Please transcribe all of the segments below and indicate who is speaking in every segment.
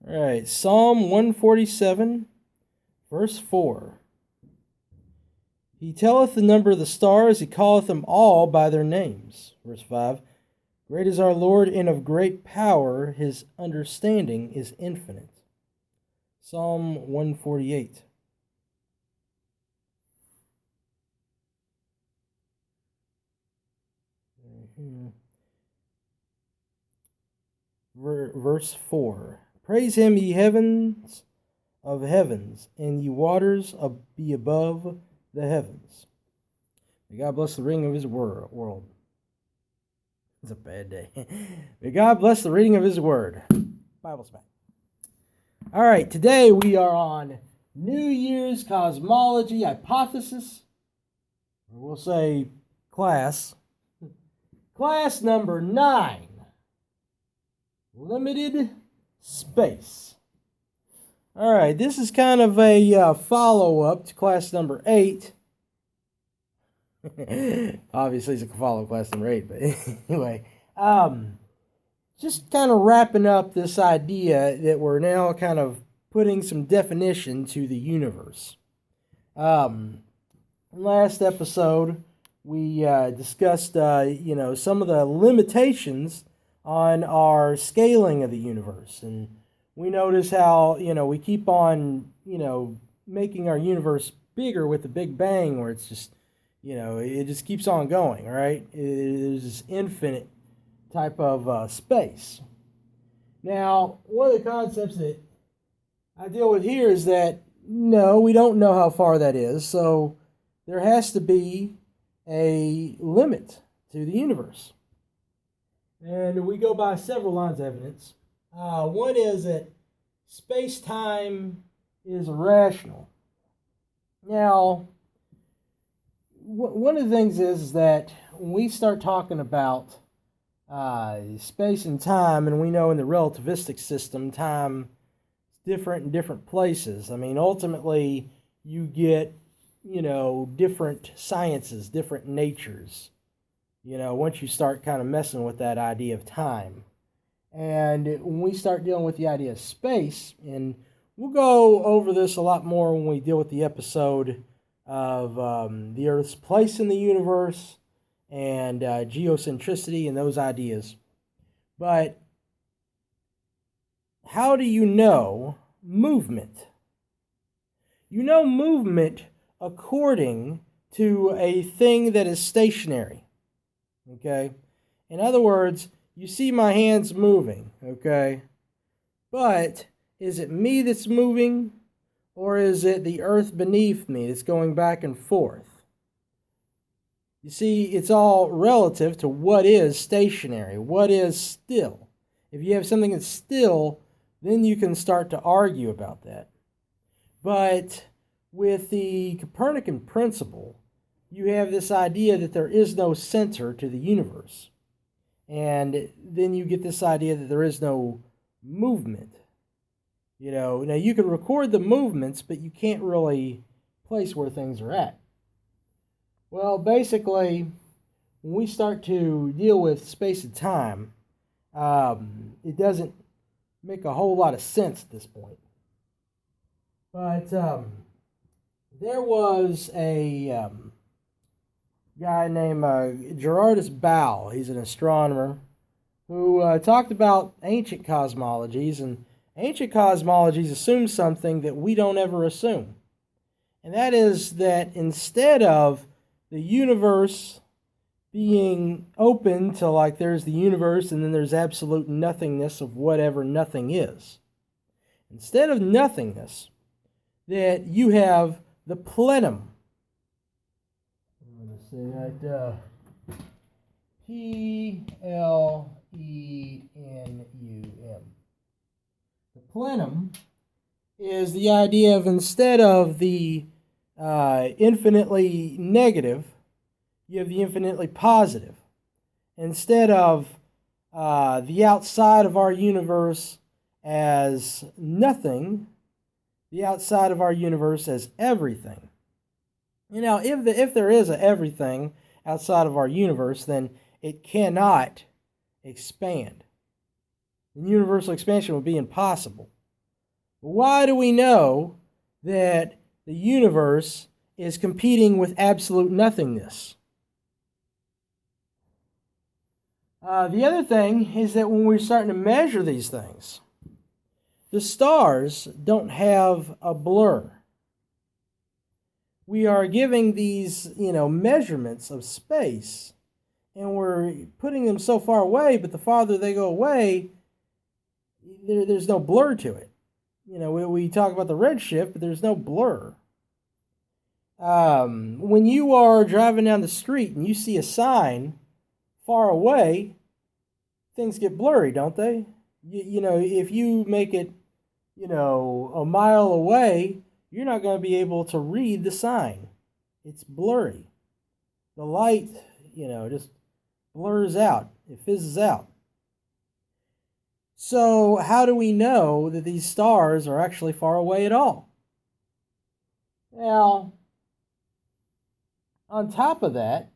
Speaker 1: All right, Psalm 147, verse 4. He telleth the number of the stars, he calleth them all by their names. Verse 5. Great is our Lord, and of great power, his understanding is infinite. Psalm 148. Verse 4. Praise him, ye heavens of heavens, and ye waters be above the heavens. May God bless the reading of his world. It's a bad day. May God bless the reading of his word. Bible's back. All right, today we are on New Year's Cosmology Hypothesis. Or we'll say class. Class number 9. Limited space. All right, this is kind of a follow-up to class number 8. Obviously, it's a follow class number 8, but anyway, just kind of wrapping up this idea that we're now kind of putting some definition to the universe. Last episode, we discussed, some of the limitations on our scaling of the universe, and we notice how, we keep on, making our universe bigger with the Big Bang, where it's just, it just keeps on going, right? It is this infinite type of space. Now, one of the concepts that I deal with here is that, no, we don't know how far that is, so there has to be a limit to the universe. And we go by several lines of evidence. One is that space-time is irrational. Now, one of the things is that when we start talking about space and time, and we know in the relativistic system, time is different in different places. I mean, ultimately, you get, different sciences, different natures, once you start kind of messing with that idea of time. And when we start dealing with the idea of space, and we'll go over this a lot more when we deal with the episode of the Earth's place in the universe and geocentricity and those ideas. But how do you know movement? You know movement according to a thing that is stationary. Okay? In other words, you see my hands moving, okay? But is it me that's moving, or is it the earth beneath me that's going back and forth? You see, it's all relative to what is stationary, what is still. If you have something that's still, then you can start to argue about that. But with the Copernican principle, you have this idea that there is no center to the universe. And then you get this idea that there is no movement. Now you can record the movements, but you can't really place where things are at. Well, basically, when we start to deal with space and time, it doesn't make a whole lot of sense at this point. But there was a guy named Gerardus Bell. He's an astronomer who talked about ancient cosmologies, and ancient cosmologies assume something that we don't ever assume. And that is that instead of the universe being open to, like, there's the universe and then there's absolute nothingness of whatever nothing is. Instead of nothingness, that you have the plenum. Let's see that. P-L-E-N-U-M. The plenum is the idea of, instead of the infinitely negative, you have the infinitely positive. Instead of the outside of our universe as nothing, the outside of our universe as everything. If there is a everything outside of our universe, then it cannot expand. The universal expansion would be impossible. Why do we know that the universe is competing with absolute nothingness? The other thing is that when we're starting to measure these things, the stars don't have a blur. We are giving these, measurements of space, and we're putting them so far away, but the farther they go away, there's no blur to it. We talk about the redshift, but there's no blur. When you are driving down the street and you see a sign far away, things get blurry, don't they? If you make it, a mile away, you're not going to be able to read the sign. It's blurry. The light, just blurs out. It fizzes out. So how do we know that these stars are actually far away at all? Now, on top of that,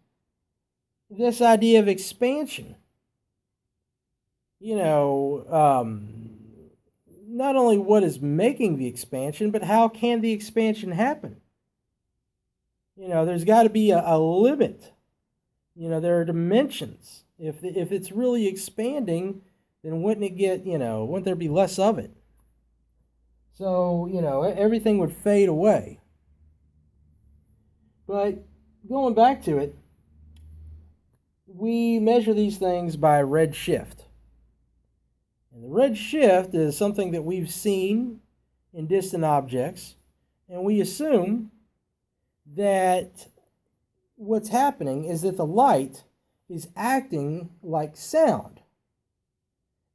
Speaker 1: this idea of expansion. Not only what is making the expansion, but how can the expansion happen? There's got to be a limit. There are dimensions. If it's really expanding, then wouldn't there be less of it? So, everything would fade away. But going back to it, we measure these things by redshift. And the redshift is something that we've seen in distant objects, and we assume that what's happening is that the light is acting like sound.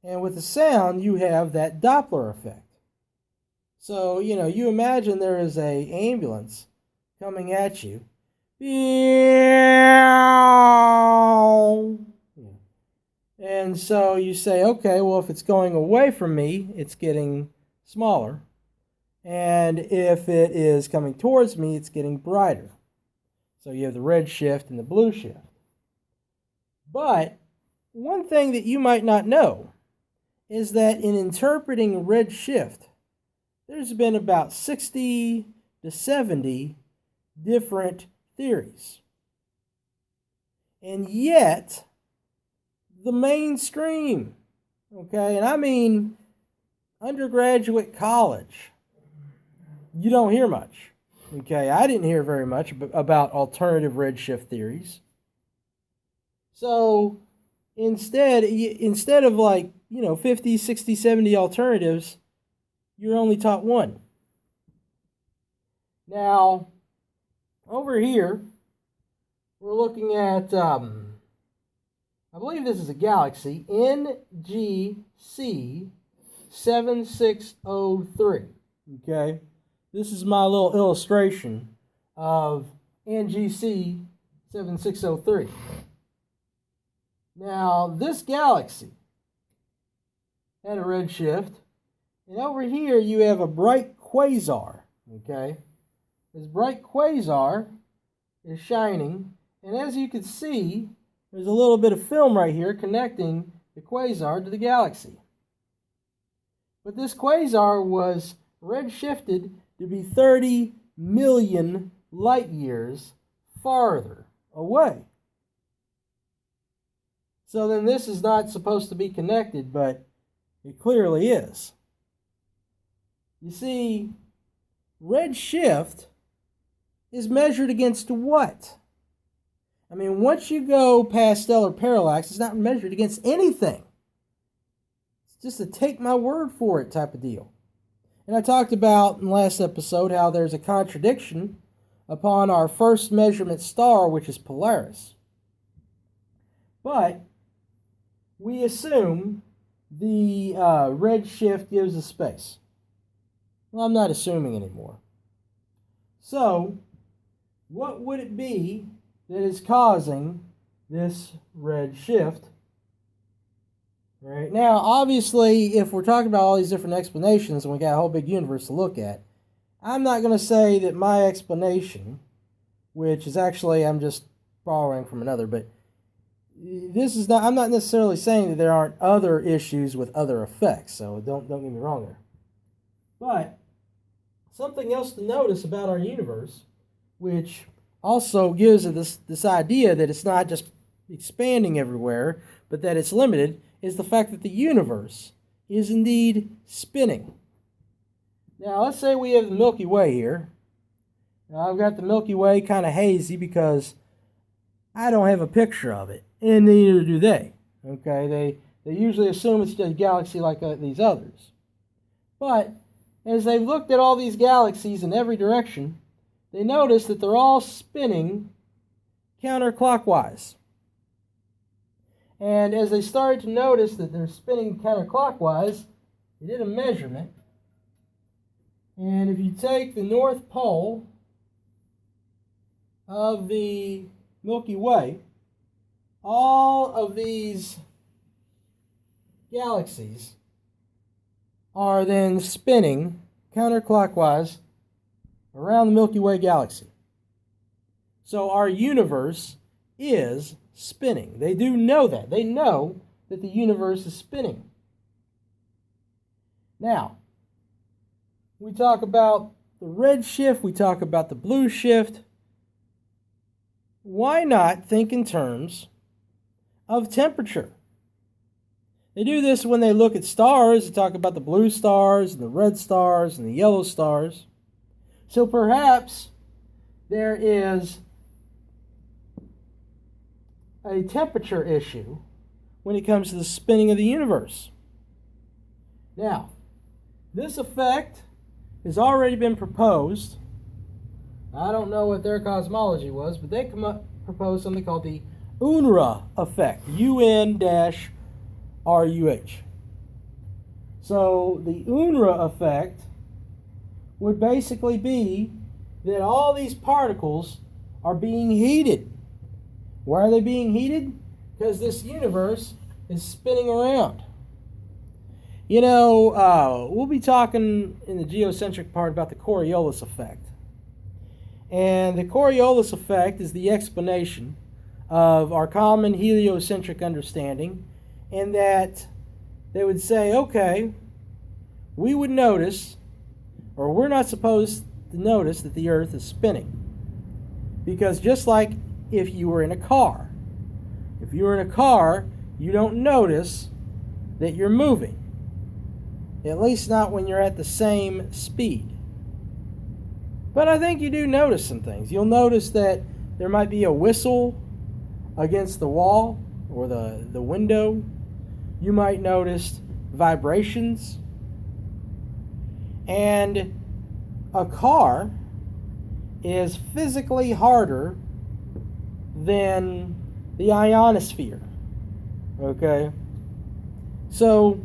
Speaker 1: And with the sound, you have that Doppler effect. So, you imagine there is an ambulance coming at you. And so you say, okay, well, if it's going away from me, it's getting smaller. And if it is coming towards me, it's getting brighter. So you have the red shift and the blue shift. But one thing that you might not know is that in interpreting red shift, there's been about 60 to 70 different theories. And yet, the mainstream, and I mean undergraduate college, you don't hear much. I didn't hear very much about alternative redshift theories. So instead of 50, 60, 70 alternatives, you're only taught one. Now, over here, we're looking at, I believe this is a galaxy, N.G.C. 7603. Okay? This is my little illustration of N.G.C. 7603. Now, this galaxy had a redshift, and over here you have a bright quasar. Okay? This bright quasar is shining, and as you can see, there's a little bit of film right here connecting the quasar to the galaxy. But this quasar was redshifted to be 30 million light years farther away. So then this is not supposed to be connected, but it clearly is. You see, redshift is measured against what? I mean, once you go past stellar parallax, it's not measured against anything. It's just a take my word for it type of deal. And I talked about in the last episode how there's a contradiction upon our first measurement star, which is Polaris. But we assume the redshift gives us space. Well, I'm not assuming anymore. So, what would it be that is causing this red shift? Right now, obviously, if we're talking about all these different explanations and we got a whole big universe to look at, I'm not going to say that my explanation, which is actually, I'm just borrowing from another, but this is not, I'm not necessarily saying that there aren't other issues with other effects, so don't get me wrong there. But something else to notice about our universe, which also gives us this idea that it's not just expanding everywhere, but that it's limited, is the fact that the universe is indeed spinning. Now, let's say we have the Milky Way here. Now, I've got the Milky Way kind of hazy because I don't have a picture of it, and neither do they. Okay, they usually assume it's just a galaxy like these others. But as they've looked at all these galaxies in every direction, they notice that they're all spinning counterclockwise. And as they started to notice that they're spinning counterclockwise, they did a measurement. And if you take the North Pole of the Milky Way, all of these galaxies are then spinning counterclockwise around the Milky Way galaxy. So our universe is spinning. They do know that. They know that the universe is spinning. Now, we talk about the redshift, we talk about the blue shift. Why not think in terms of temperature? They do this when they look at stars. They talk about the blue stars and the red stars and the yellow stars. So perhaps there is a temperature issue when it comes to the spinning of the universe. Now, this effect has already been proposed. I don't know what their cosmology was, but they proposed something called the Unruh effect, UN-RUH. So the Unruh effect would basically be that all these particles are being heated. Why are they being heated? Because this universe is spinning around. You know, we'll be talking in the geocentric part about the Coriolis effect. And the Coriolis effect is the explanation of our common heliocentric understanding, in that they would say, okay, we would notice, or we're not supposed to notice that the Earth is spinning. Because just like if you were in a car, you don't notice that you're moving. At least not when you're at the same speed. But I think you do notice some things. You'll notice that there might be a whistle against the wall or the window. You might notice vibrations. And a car is physically harder than the ionosphere. Okay? So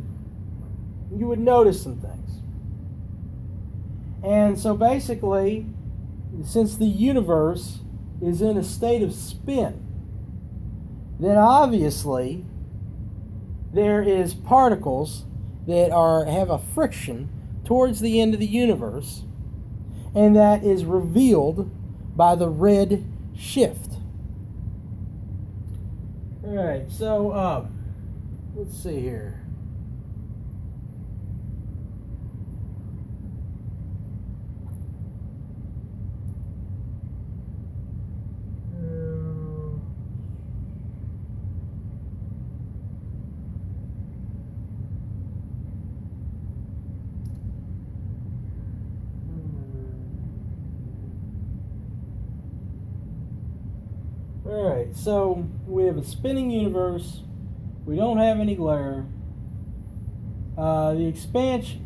Speaker 1: you would notice some things. And so basically, since the universe is in a state of spin, then obviously there is particles that have a friction towards the end of the universe, and that is revealed by the red shift. Alright, so let's see here. Alright, so we have a spinning universe. We don't have any glare. The expansion,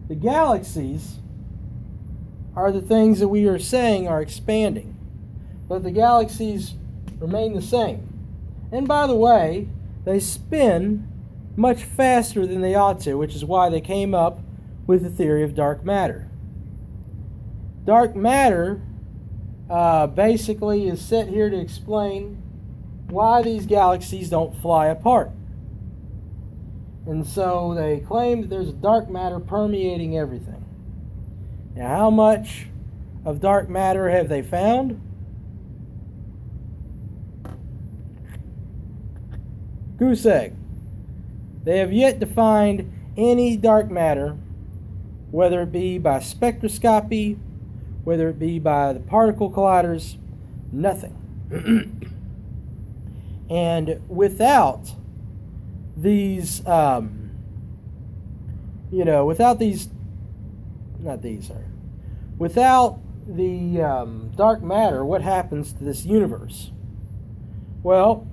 Speaker 1: the galaxies are the things that we are saying are expanding. But the galaxies remain the same. And by the way, they spin much faster than they ought to, which is why they came up with the theory of dark matter. Dark matter basically is set here to explain why these galaxies don't fly apart. And so they claim that there's dark matter permeating everything. Now, how much of dark matter have they found? Goose egg. They have yet to find any dark matter whether it be by spectroscopy, whether it be by the particle colliders, nothing. And without these, without the dark matter, what happens to this universe? Well,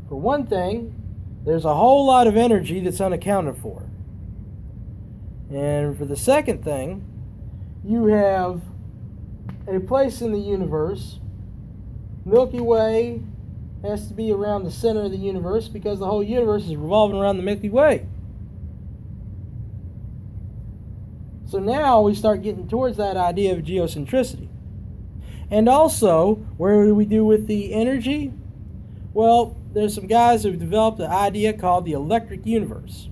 Speaker 1: for one thing, there's a whole lot of energy that's unaccounted for. And for the second thing, you have a place in the universe. Milky Way has to be around the center of the universe because the whole universe is revolving around the Milky Way. So now we start getting towards that idea of geocentricity. And also, where do we do with the energy? Well, there's some guys who've developed an idea called the electric universe.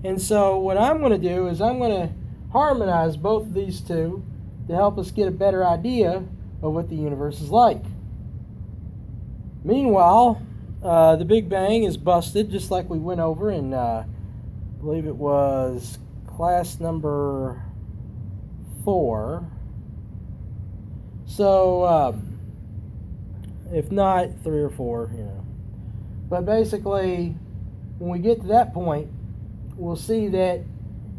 Speaker 1: And so what I'm going to do is I'm going to harmonize both of these two to help us get a better idea of what the universe is like. Meanwhile, the Big Bang is busted, just like we went over in, I believe it was class number 4. So, if not 3 or 4, But basically, when we get to that point, we'll see that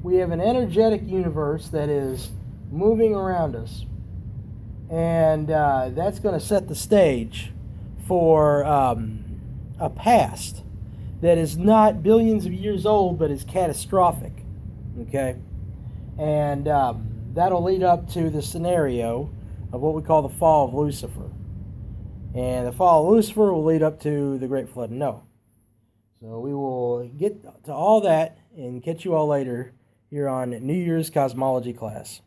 Speaker 1: we have an energetic universe that is moving around us. And that's going to set the stage for a past that is not billions of years old, but is catastrophic. Okay? And that'll lead up to the scenario of what we call the fall of Lucifer. And the fall of Lucifer will lead up to the Great Flood of Noah. So we will get to all that and catch you all later here on New Year's Cosmology class.